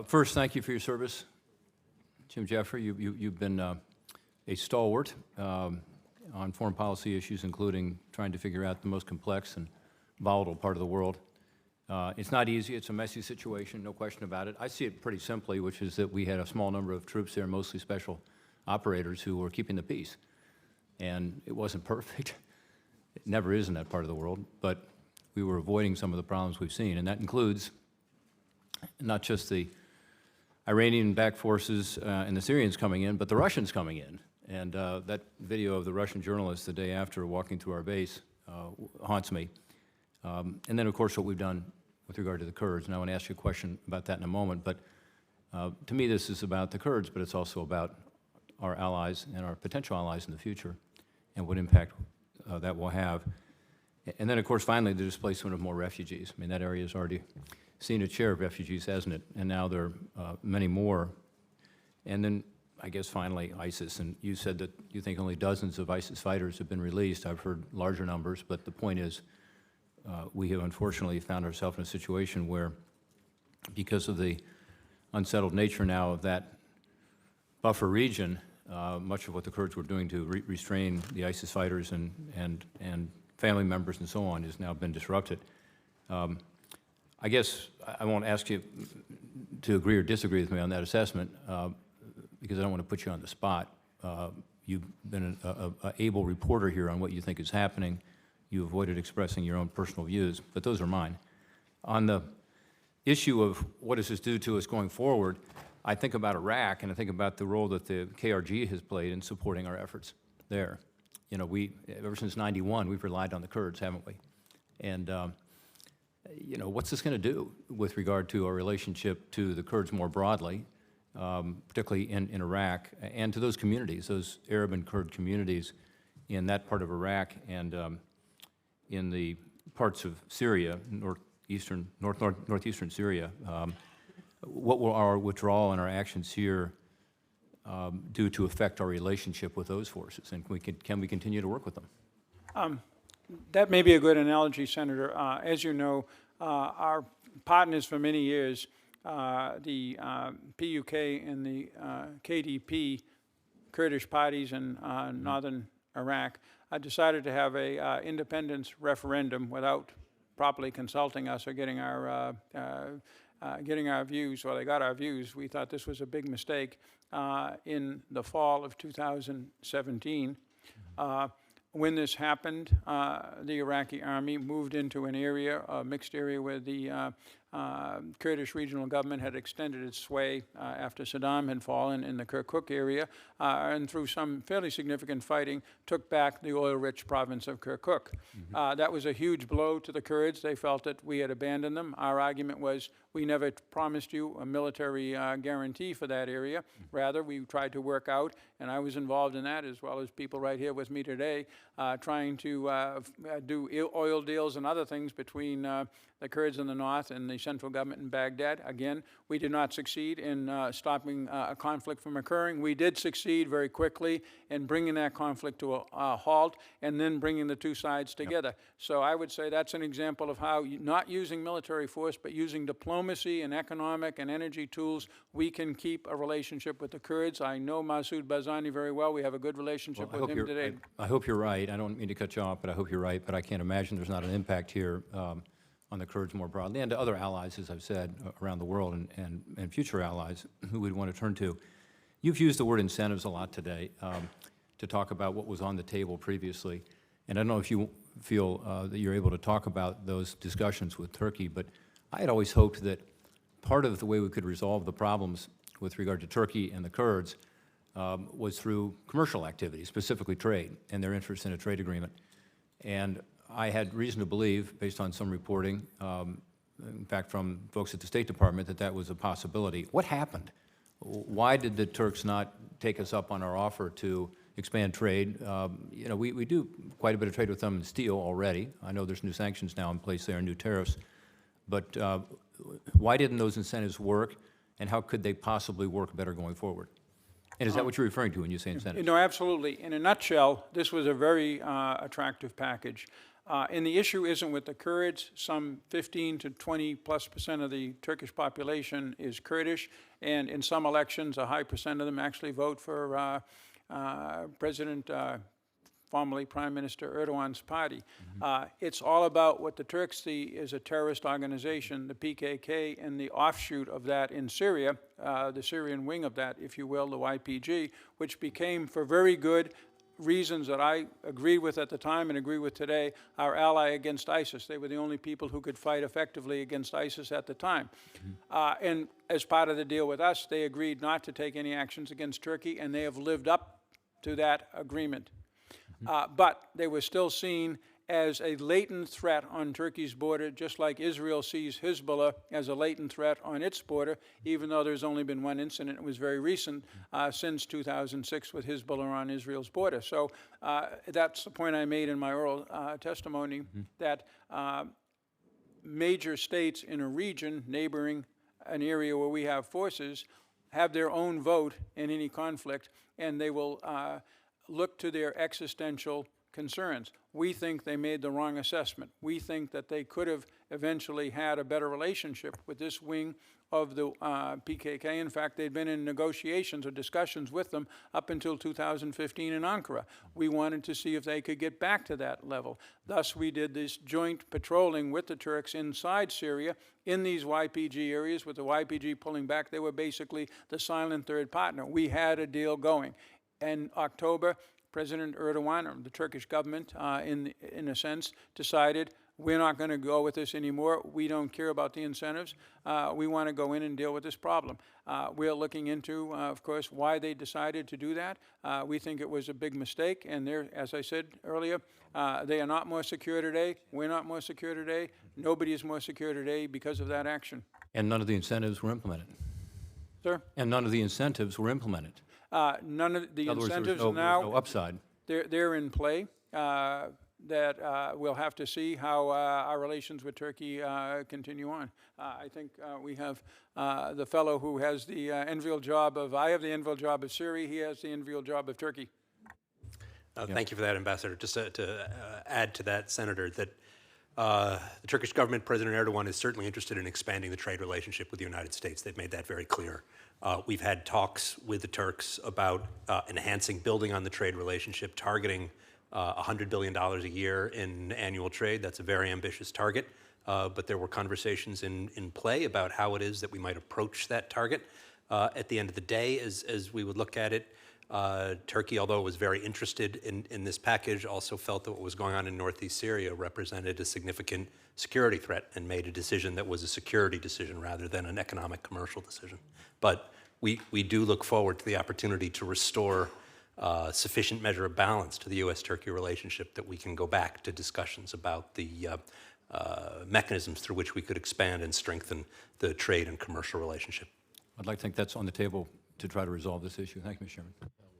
First, thank you for your service, Jim Jeffrey. You've been a stalwart on foreign policy issues, including trying to figure out the most complex and volatile part of the world. It's not easy. It's a messy situation, no question about it. I see it pretty simply, which is that we had a small number of troops there, mostly special operators, who were keeping the peace. And it wasn't perfect. It never is in that part of the world, but we were avoiding some of the problems we've seen, and that includes not just the Iranian-backed forces and the Syrians coming in, but the Russians coming in. And that video of the Russian journalist the day after walking through our base haunts me. And then, of course, what we've done with regard to the Kurds, and I want to ask you a question about that in a moment, but to me this is about the Kurds, but it's also about our allies and our potential allies in the future and what impact that will have. And then, of course, finally, the displacement of more refugees. I mean, that area has already seen its share of refugees, hasn't it? And now there are many more. And then, I guess, finally, ISIS. And you said that you think only dozens of ISIS fighters have been released. I've heard larger numbers, but the point is we have unfortunately found ourselves in a situation where, because of the unsettled nature now of that buffer region, much of what the Kurds were doing to restrain the ISIS fighters and family members and so on has now been disrupted. I guess I won't ask you to agree or disagree with me on that assessment because I don't want to put you on the spot. You've been an able reporter here on what you think is happening. You avoided expressing your own personal views, but those are mine. On the issue of what does this do to us going forward, I think about Iraq and I think about the role that the KRG has played in supporting our efforts there. You know, ever since '91, we've relied on the Kurds, haven't we? And you know, what's this going to do with regard to our relationship to the Kurds more broadly, particularly in Iraq, and to those communities, those Arab and Kurd communities in that part of Iraq and in the parts of Syria, northeastern Syria? What will our withdrawal and our actions here do to affect our relationship with those forces, and can we continue to work with them? That may be a good analogy, Senator. As you know, our partners for many years, the PUK and the KDP, Kurdish parties in northern Iraq, decided to have a independence referendum without properly consulting us or getting our views. Well, they got our views. We thought this was a big mistake in the fall of 2017. When this happened, the Iraqi army moved into an area, a mixed area, where the Kurdish regional government had extended its sway after Saddam had fallen in the Kirkuk area, and through some fairly significant fighting, took back the oil-rich province of Kirkuk. That was a huge blow to the Kurds. They felt that we had abandoned them. Our argument was, we never promised you a military guarantee for that area. Rather, we tried to work out, and I was involved in that, as well as people right here with me today, trying to do oil deals and other things between the Kurds in the north and the central government in Baghdad. Again, we did not succeed in stopping a conflict from occurring. We did succeed very quickly in bringing that conflict to a halt and then bringing the two sides together. Yep. So I would say that's an example of how, not using military force, but using diplomacy and economic and energy tools, we can keep a relationship with the Kurds. I know Masoud Barzani very well. We have a good relationship with him today. I hope you're right. I don't mean to cut you off, but I hope you're right. But I can't imagine there's not an impact here on the Kurds more broadly, and to other allies, as I've said, around the world, and future allies who we'd want to turn to. You've used the word incentives a lot today to talk about what was on the table previously, and I don't know if you feel that you're able to talk about those discussions with Turkey, but I had always hoped that part of the way we could resolve the problems with regard to Turkey and the Kurds was through commercial activity, specifically trade, and their interest in a trade agreement. And I had reason to believe, based on some reporting, in fact from folks at the State Department, that that was a possibility. What happened? Why did the Turks not take us up on our offer to expand trade? You know, we do quite a bit of trade with them in steel already. I know there's new sanctions now in place there, new tariffs. But why didn't those incentives work, and how could they possibly work better going forward? And is that what you're referring to when you say incentives? No, absolutely. In a nutshell, this was a very attractive package. And the issue isn't with the Kurds. Some 15 to 20+% of the Turkish population is Kurdish, and in some elections, a high percent of them actually vote for formerly Prime Minister Erdogan's party. It's all about what the Turks see as a terrorist organization, the PKK, and the offshoot of that in Syria, the Syrian wing of that, if you will, the YPG, which became, for very good reasons that I agreed with at the time and agree with today, our ally against ISIS. They were the only people who could fight effectively against ISIS at the time. And as part of the deal with us, they agreed not to take any actions against Turkey, and they have lived up to that agreement. But they were still seen as a latent threat on Turkey's border, just like Israel sees Hezbollah as a latent threat on its border, even though there's only been one incident, it was very recent, since 2006 with Hezbollah on Israel's border. So that's the point I made in my oral testimony, that major states in a region neighboring an area where we have forces have their own vote in any conflict, and they will look to their existential concerns. We think they made the wrong assessment. We think that they could have eventually had a better relationship with this wing of the PKK. In fact, they'd been in negotiations or discussions with them up until 2015 in Ankara. We wanted to see if they could get back to that level. Thus, we did this joint patrolling with the Turks inside Syria in these YPG areas. With the YPG pulling back, they were basically the silent third partner. We had a deal going. In October, President Erdogan, or the Turkish government, in a sense, decided we're not going to go with this anymore. We don't care about the incentives. We want to go in and deal with this problem. We're looking into, of course, why they decided to do that. We think it was a big mistake, and they're, as I said earlier, they are not more secure today. We're not more secure today. Nobody is more secure today because of that action. And none of the incentives were implemented. Sir? And none of the incentives were implemented. None of the In other words, incentives there was no now, upside. they're in play. That we'll have to see how our relations with Turkey continue on. I think we have the fellow who has the enviable job of, I have the enviable job of Syria, he has the enviable job of Turkey. Thank you for that, Ambassador. Just to add to that, Senator, that the Turkish government, President Erdogan, is certainly interested in expanding the trade relationship with the United States. They've made that very clear. We've had talks with the Turks about enhancing, building on the trade relationship, targeting $100 billion a year in annual trade. That's a very ambitious target, but there were conversations in play about how it is that we might approach that target. At the end of the day, as we would look at it, Turkey, although it was very interested in this package, also felt that what was going on in northeast Syria represented a significant security threat and made a decision that was a security decision rather than an economic commercial decision. But we do look forward to the opportunity to restore sufficient measure of balance to the U.S.-Turkey relationship that we can go back to discussions about the mechanisms through which we could expand and strengthen the trade and commercial relationship. I'd like to think that's on the table to try to resolve this issue. Thank you, Mr. Chairman.